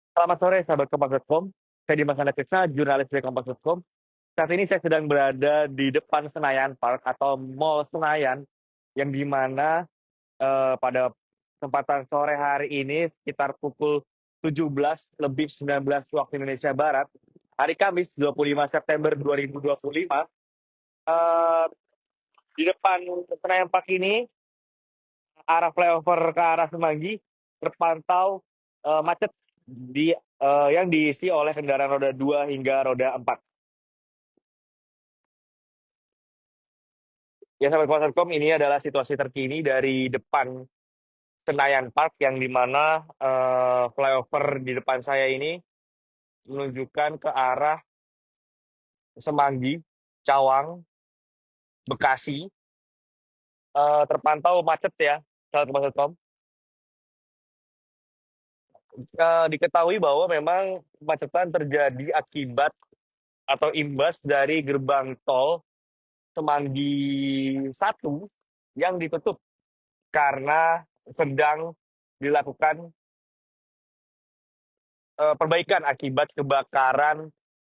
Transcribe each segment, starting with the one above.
Selamat sore sahabat Kompas.com. Saya Dimas Anakisha, jurnalis dari Kompas.com. Saat ini saya sedang berada di depan Senayan Park atau Mall Senayan, yang dimana pada kesempatan sore hari ini sekitar pukul 17 lebih 19 waktu Indonesia Barat, hari Kamis 25 September 2025, eh, di depan Senayan Park ini, arah flyover ke arah Semanggi terpantau macet yang diisi oleh kendaraan roda 2 hingga roda 4. Ya, sahabat Kompas.com, ini adalah situasi terkini dari depan Senayan Park, yang dimana flyover di depan saya ini menunjukkan ke arah Semanggi, Cawang, Bekasi. Terpantau macet ya, sahabat Kompas.com. Diketahui bahwa memang kemacetan terjadi akibat atau imbas dari gerbang tol Semanggi 1 yang ditutup karena sedang dilakukan perbaikan akibat kebakaran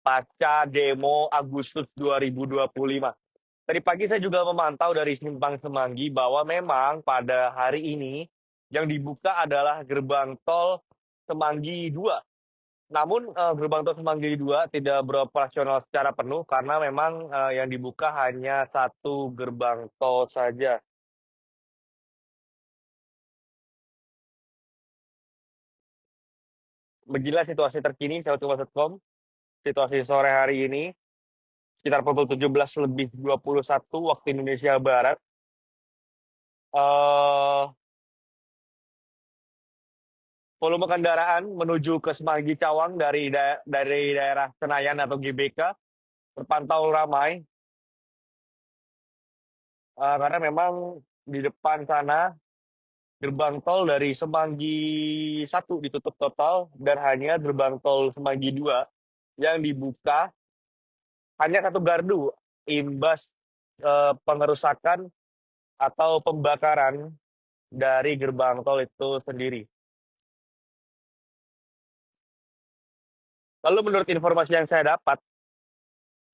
pasca demo Agustus 2025. Tadi pagi saya juga memantau dari Simpang Semanggi bahwa memang pada hari ini yang dibuka adalah gerbang tol Semanggi 2. Namun gerbang tol Semanggi 2 tidak beroperasional secara penuh karena memang yang dibuka hanya satu gerbang tol saja. Beginilah situasi terkini sahabat Kompas.com. Situasi sore hari ini sekitar pukul 17 lebih 21 waktu Indonesia Barat. Eh Volume kendaraan menuju ke Semanggi Cawang dari daerah Senayan atau GBK terpantau ramai, karena memang di depan sana gerbang tol dari Semanggi 1 ditutup total dan hanya gerbang tol Semanggi 2 yang dibuka, hanya satu gardu imbas pengerusakan atau pembakaran dari gerbang tol itu sendiri. Lalu menurut informasi yang saya dapat,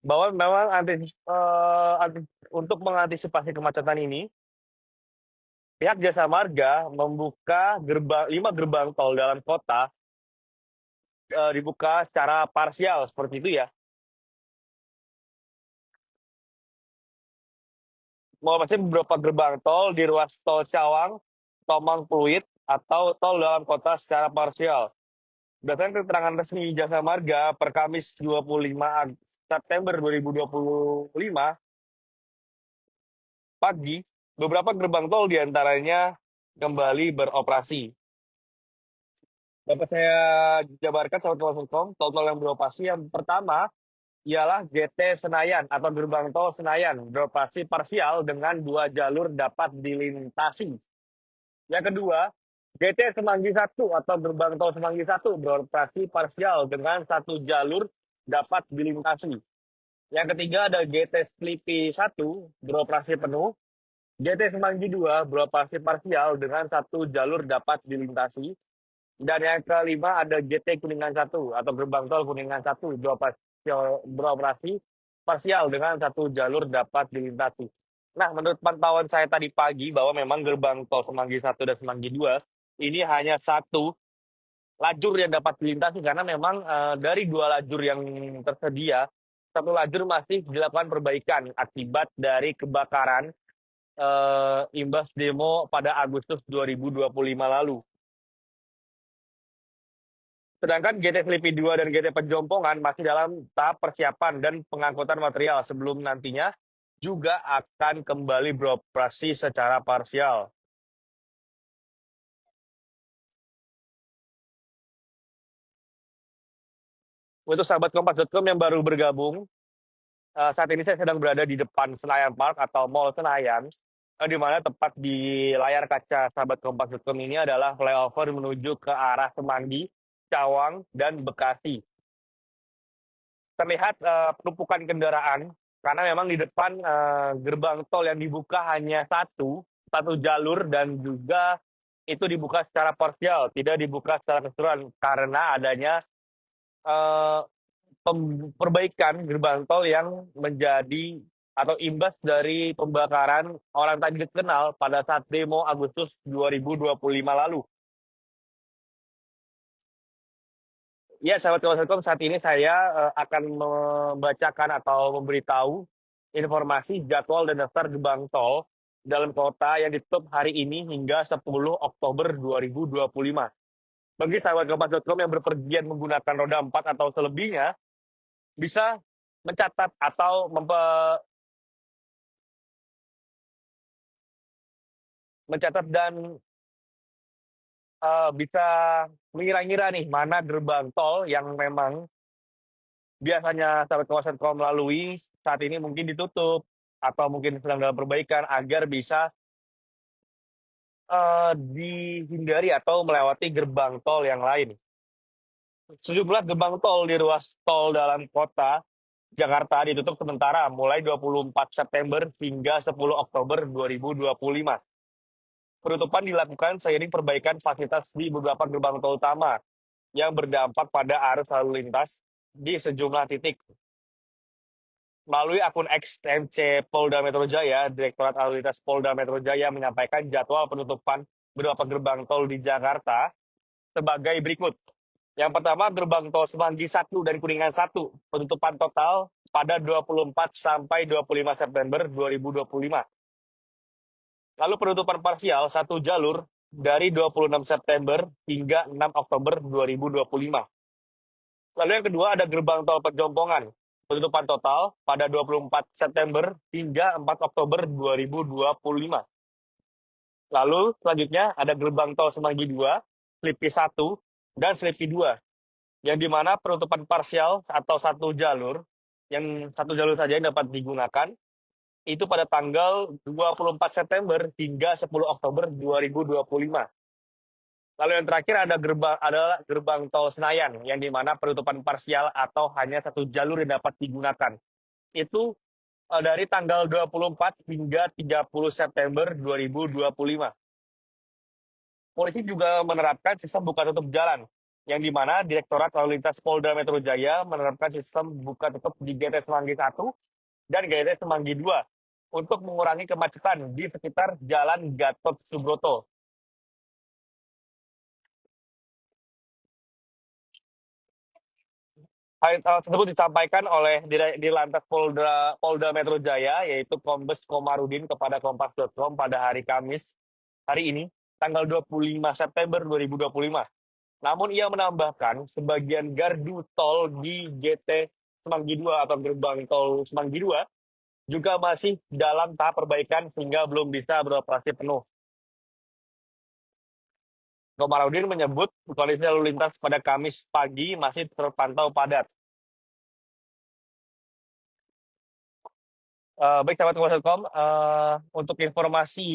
bahwa memang untuk mengantisipasi kemacetan ini, pihak Jasa Marga membuka 5 gerbang tol dalam kota, dibuka secara parsial seperti itu ya. Mengoperasi beberapa gerbang tol di ruas tol Cawang, Tomang Pluit, atau tol dalam kota secara parsial. Berdasarkan keterangan resmi Jasa Marga per Kamis 25 September 2025 pagi, beberapa gerbang tol diantaranya kembali beroperasi. Dapat saya jabarkan sahabat Kompas.com, tol-tol yang beroperasi yang pertama ialah GT Senayan atau gerbang tol Senayan, beroperasi parsial dengan 2 jalur dapat dilintasi. Yang kedua, GT Semanggi 1 atau gerbang tol Semanggi 1 beroperasi parsial dengan 1 jalur dapat dilintasi. Yang ketiga ada GT Slipi 1 beroperasi penuh. GT Semanggi 2 beroperasi parsial dengan 1 jalur dapat dilintasi. Dan yang kelima ada GT Kuningan 1 atau gerbang tol Kuningan 1 beroperasi parsial dengan 1 jalur dapat dilintasi. Nah, menurut pantauan saya tadi pagi bahwa memang gerbang tol Semanggi 1 dan Semanggi 2 ini hanya satu lajur yang dapat dilintasi, karena memang dari 2 lajur yang tersedia, satu lajur masih dilakukan perbaikan akibat dari kebakaran imbas demo pada Agustus 2025 lalu. Sedangkan GT Selipi 2 dan GT Penjompongan masih dalam tahap persiapan dan pengangkutan material sebelum nantinya juga akan kembali beroperasi secara parsial. Untuk sahabat Kompas.com yang baru bergabung, saat ini saya sedang berada di depan Senayan Park atau Mall Senayan, di mana tepat di layar kaca sahabat Kompas.com ini adalah flyover menuju ke arah Semanggi, Cawang, dan Bekasi. Terlihat penumpukan kendaraan karena memang di depan gerbang tol yang dibuka hanya satu jalur, dan juga itu dibuka secara parsial, tidak dibuka secara keseluruhan karena adanya eh, perbaikan gerbang tol yang menjadi atau imbas dari pembakaran orang tadi dikenal pada saat demo Agustus 2025 lalu. Ya, sahabat Kompas.com, saat ini saya akan membacakan atau memberitahu informasi jadwal dan daftar gerbang tol dalam kota yang ditutup hari ini hingga 10 Oktober 2025. Bagi sahabat Kompas.com yang berpergian menggunakan roda 4 atau selebihnya, bisa mencatat atau mencatat dan bisa mengira-ngira nih mana gerbang tol yang memang biasanya sahabat Kompas.com melalui saat ini mungkin ditutup atau mungkin sedang dalam perbaikan agar bisa dihindari atau melewati gerbang tol yang lain. Sejumlah gerbang tol di ruas tol dalam kota Jakarta ditutup sementara mulai 24 September hingga 10 Oktober 2025. Penutupan dilakukan seiring perbaikan fasilitas di beberapa gerbang tol utama yang berdampak pada arus lalu lintas di sejumlah titik. Melalui akun X TMC Polda Metro Jaya, Direktorat Lalu Lintas Polda Metro Jaya menyampaikan jadwal penutupan beberapa gerbang tol di Jakarta sebagai berikut. Yang pertama, gerbang tol Semanggi 1 dan Kuningan 1, penutupan total pada 24 sampai 25 September 2025. Lalu penutupan parsial satu jalur dari 26 September hingga 6 Oktober 2025. Lalu yang kedua ada gerbang tol Pejompongan, penutupan total pada 24 September hingga 4 Oktober 2025. Lalu selanjutnya ada gerbang tol Semanggi 2, Slipi 1, dan Slipi 2, yang dimana penutupan parsial atau satu jalur, yang satu jalur saja yang dapat digunakan, itu pada tanggal 24 September hingga 10 Oktober 2025. Lalu yang terakhir adalah gerbang tol Senayan, yang dimana penutupan parsial atau hanya satu jalur yang dapat digunakan. Itu dari tanggal 24 hingga 30 September 2025. Polisi juga menerapkan sistem buka tutup jalan, yang dimana Direktorat Lalu Lintas Polda Metro Jaya menerapkan sistem buka tutup di GT Semanggi 1 dan GT Semanggi 2 untuk mengurangi kemacetan di sekitar Jalan Gatot Subroto. Hal tersebut disampaikan oleh di Lantas Polda Metro Jaya, yaitu Kombes Komarudin kepada Kompas.com pada hari Kamis hari ini, tanggal 25 September 2025. Namun ia menambahkan sebagian gardu tol di GT Semanggi 2 atau gerbang tol Semanggi 2 juga masih dalam tahap perbaikan sehingga belum bisa beroperasi penuh. Komarudin menyebut kondisi lalu lintas pada Kamis pagi masih terpantau padat. Baik, sahabat Kompas.com, untuk informasi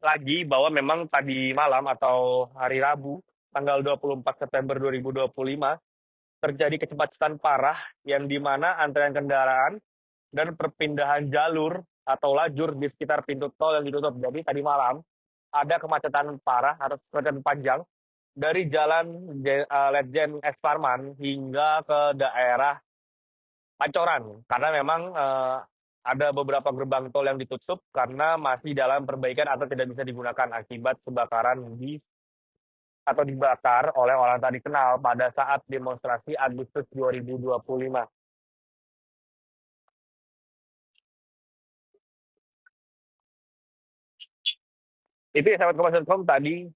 lagi bahwa memang tadi malam atau hari Rabu, tanggal 24 September 2025, terjadi kemacetan parah yang di mana antrean kendaraan dan perpindahan jalur atau lajur di sekitar pintu tol yang ditutup. Jadi tadi malam ada kemacetan parah atau kemacetan panjang dari Jalan Ledjen S. Parman hingga ke daerah Pancoran, karena memang ada beberapa gerbang tol yang ditutup karena masih dalam perbaikan atau tidak bisa digunakan akibat kebakaran atau dibakar oleh orang tak dikenal pada saat demonstrasi Agustus 2025. Itu ya sahabat Kompas.com tadi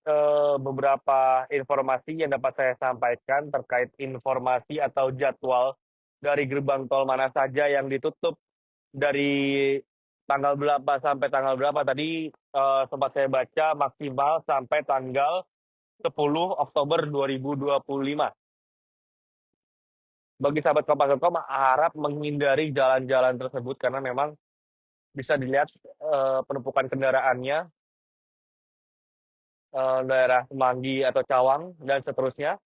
beberapa informasi yang dapat saya sampaikan terkait informasi atau jadwal dari gerbang tol mana saja yang ditutup dari tanggal berapa sampai tanggal berapa tadi sempat saya baca maksimal sampai tanggal 10 Oktober 2025. Bagi sahabat Kompas.com harap menghindari jalan-jalan tersebut karena memang bisa dilihat penumpukan kendaraannya daerah Semanggi atau Cawang dan seterusnya.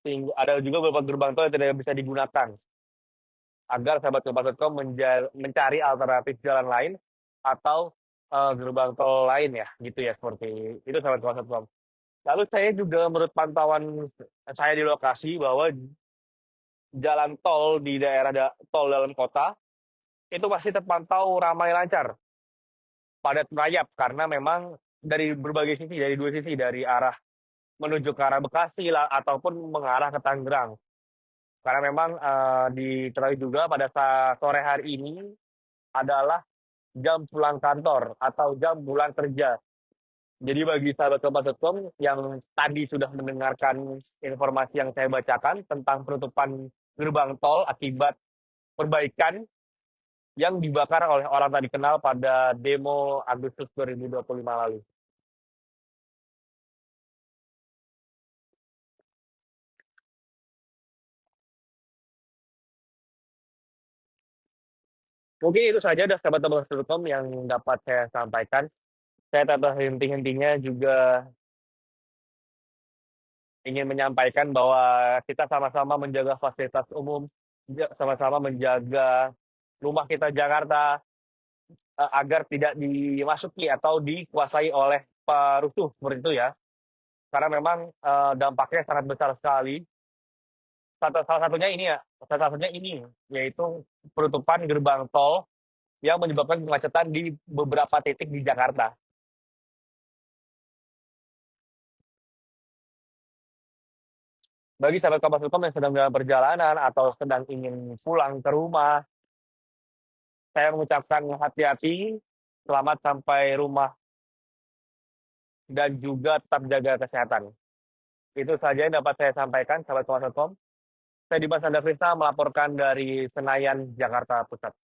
Sehingga ada juga beberapa gerbang tol yang tidak bisa digunakan agar sahabat Kompas.com mencari alternatif jalan lain atau gerbang tol lain ya, gitu ya, seperti itu sahabat Kompas.com. Lalu saya juga menurut pantauan saya di lokasi bahwa jalan tol di daerah tol dalam kota itu masih terpantau ramai lancar, padat merayap karena memang dari berbagai sisi, dari dua sisi, dari arah menuju ke arah Bekasi lah ataupun mengarah ke Tangerang. Karena memang diketahui juga pada saat sore hari ini adalah jam pulang kantor atau jam pulang kerja. Jadi bagi sahabat Kompas.com yang tadi sudah mendengarkan informasi yang saya bacakan tentang penutupan gerbang tol akibat perbaikan yang dibakar oleh orang tak dikenal pada demo Agustus 2025 lalu. Mungkin itu saja dari sahabat Kompas.com yang dapat saya sampaikan. Saya tetap henti-hentinya juga ingin menyampaikan bahwa kita sama-sama menjaga fasilitas umum, sama-sama menjaga rumah kita Jakarta agar tidak dimasuki atau dikuasai oleh perusuh seperti itu ya. Karena memang dampaknya sangat besar sekali. Salah satunya ini ya, salah satunya ini yaitu penutupan gerbang tol yang menyebabkan kemacetan di beberapa titik di Jakarta. Bagi sahabat Kompas.com yang sedang dalam perjalanan atau sedang ingin pulang ke rumah, saya mengucapkan hati-hati, selamat sampai rumah, dan juga tetap jaga kesehatan. Itu saja yang dapat saya sampaikan, sahabat Kompas.com. Saya Dimas Anda Krisna melaporkan dari Senayan, Jakarta Pusat.